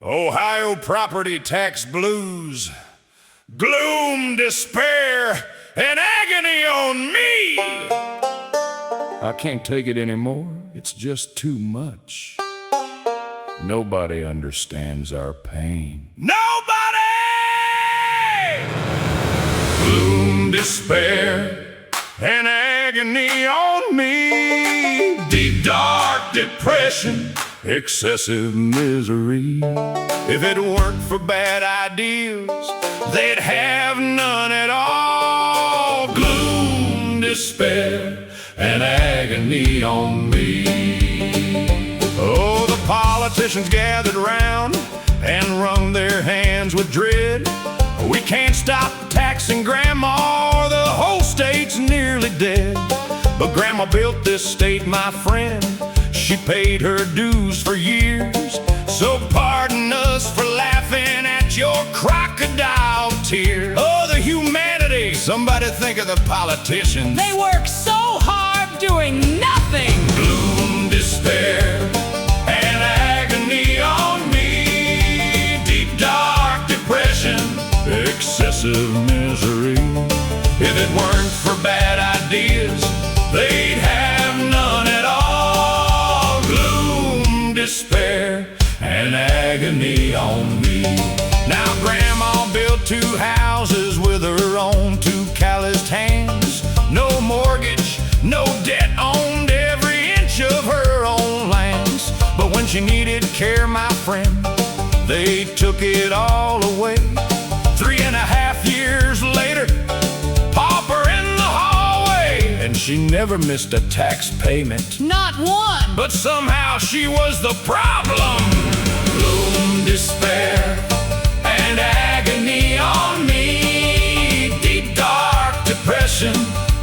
Ohio property tax blues, gloom, despair, and agony on me. I can't take it anymore, it's just too much. Nobody understands our pain. Nobody! Gloom, despair, and agony on me. Deep, dark depression, excessive misery. If it weren't for bad ideas, they'd have none at all. Gloom, despair, and agony on me. Oh, the politicians gathered round and wrung their hands with dread. We can't stop taxing Grandma, or the whole state's nearly dead. But Grandma built this state, my friend. She paid her dues for years. So pardon us for laughing at your crocodile tears. Oh, the humanity! Somebody think of the politicians. They work so hard doing nothing. Gloom, despair, and agony on me. Deep, dark depression, excessive misery. If it weren't for bad ideas, they'd have none at all. Gloom, despair, and agony on me. Now Grandma built 2 houses with her own 2 calloused hands. No mortgage, no debt, owned every inch of her own lands. But when she needed care, my friend, they took it all away. 3.5 years later, pauper in the hallway, and she never missed a tax payment. Not one. But somehow she was the problem. Gloom, despair, and agony on me. Deep, dark depression,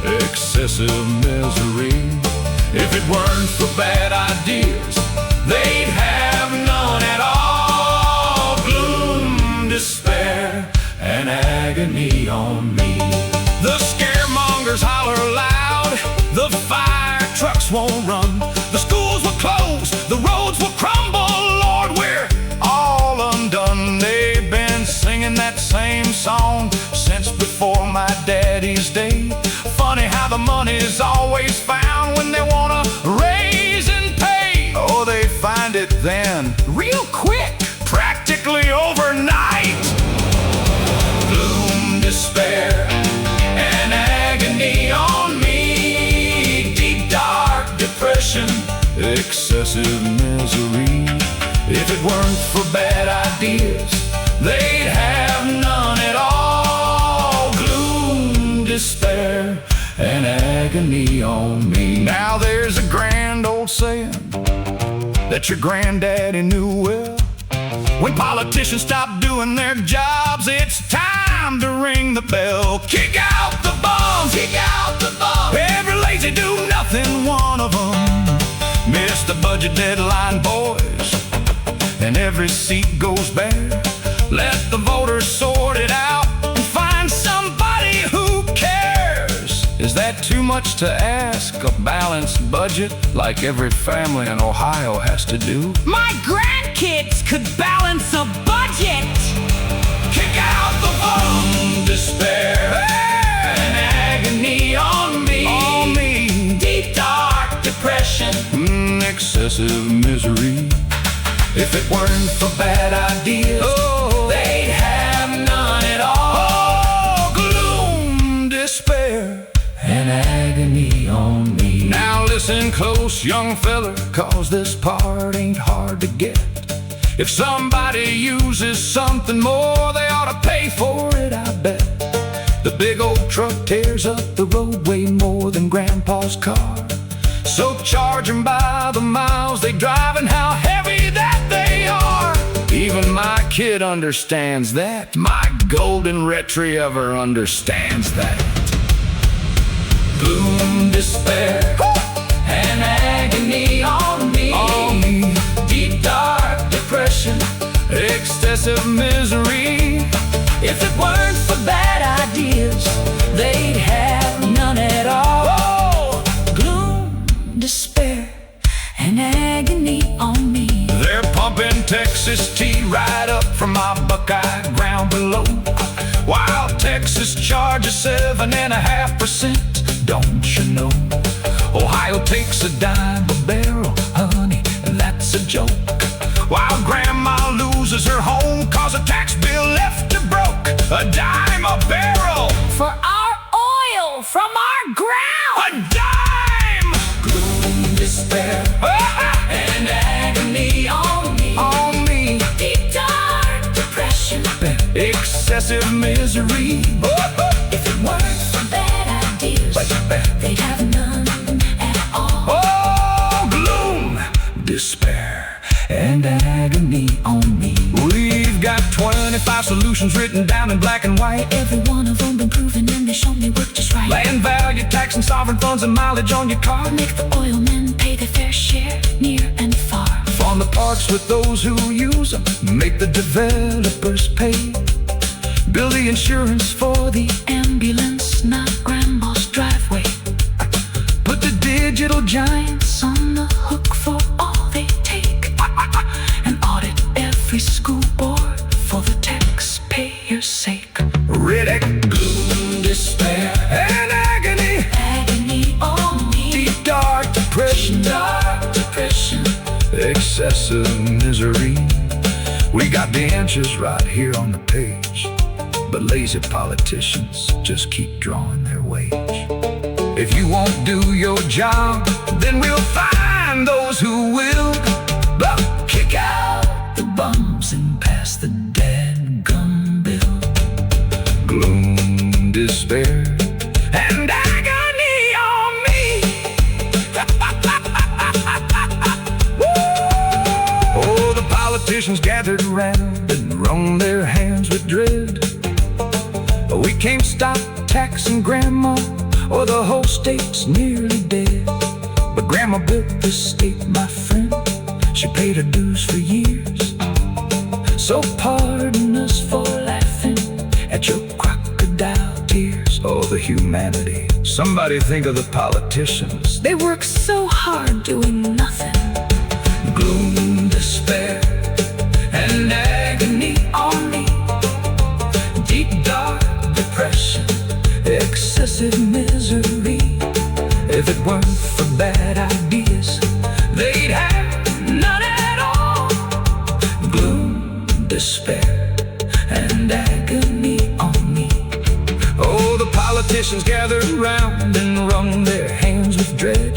excessive misery. If it weren't for bad ideas, they'd have none at all. Gloom, despair, and agony on me. The scaremongers holler loud, the fire trucks won't run, the schools will close, the roads will crumble. Lord, we're all undone. They've been singing that same song since before my daddy's day. Funny how the money's always found when they wanna raise and pay. Oh, they find it then, real quick, practically overnight. Gloom, despair, and agony on me. Deep, dark depression, excessive misery. If it weren't for bad ideas, they'd have none at all. Gloom, despair, and agony on me. Now there's a grand old saying that your granddaddy knew well. When politicians stop doing their jobs, it's time to ring the bell. Kick out the bums, kick out the bums. Every lazy do-nothing one of them. Miss the budget deadline, boys, and every seat goes bare. Let the voters sort it out and find somebody who cares. Is that too much to ask? A balanced budget like every family in Ohio has to do? My grandkids could balance a budget. Kick out the gloom, despair, and agony on me. On me. Deep, dark depression, excessive misery. If it weren't for bad ideas, they'd have none at all. Gloom, despair, and agony on me. Now listen close, young fella, 'cause this part ain't hard to get. If somebody uses something more, they ought to pay for it, I bet. The big old truck tears up the roadway more than Grandpa's car. So charge 'em by the miles they drive and how heavy that they are. Even my kid understands that. My golden retriever understands that. Gloom, despair, and agony on me. On me. Deep, dark depression, excessive misery. If it weren't for bad ideas, they'd have none at all. Gloom, despair, and agony on me. They're pumping Texas tea right up from my Buckeye ground below. While Texas charges 7.5%, don't you know? Ohio takes a dime a barrel, honey, and that's a joke. While Grandma loses her home 'cause a tax bill left her broke. A dime a barrel For our oil from our ground. a dime! Gloom, despair, and agony on me. Deep dark depression. Excessive misery. If it weren't for bad ideas, they'd have none at all. Oh, gloom, despair, and agony on me. We've got 25 solutions written down in black and white. Every one of them been proven and they show me work just right. Land value, tax and sovereign funds and mileage on your car. Make the oil men pay their fair share, near and far. Fund the parks with those who use them. Make the developers pay. Build the insurance for the Ambulance, not grandma's driveway. Put the digital giants On the hook for all they take. And audit every school board for the taxpayer's sake. Riddick, gloom, despair, and agony. Agony on me. Deep dark depression, excessive misery. We got the answers right here on the page, but lazy politicians just keep drawing their wage. If you won't do your job, then we'll find those who will. Kick out the bums and pass the dadgum bill. Gloom, despair, and agony on me. Oh, the politicians gathered around and wrung their hands with dread. We can't stop taxing Grandma, or the whole state's nearly dead. But Grandma built this state, my friend. She paid her dues for years. So pardon us for laughing at your crocodile tears. Oh, the humanity. Somebody think of the politicians. They work so hard doing nothing. Gloom, despair, and agony on me. Deep dark depression, excessive misery. If it weren't for bad ideas, they'd have none at all. Gloom, despair, and agony on me. Oh, the politicians gathered around and wrung their hands with dread.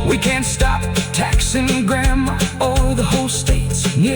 We can't stop taxing Grandma, or the whole state's near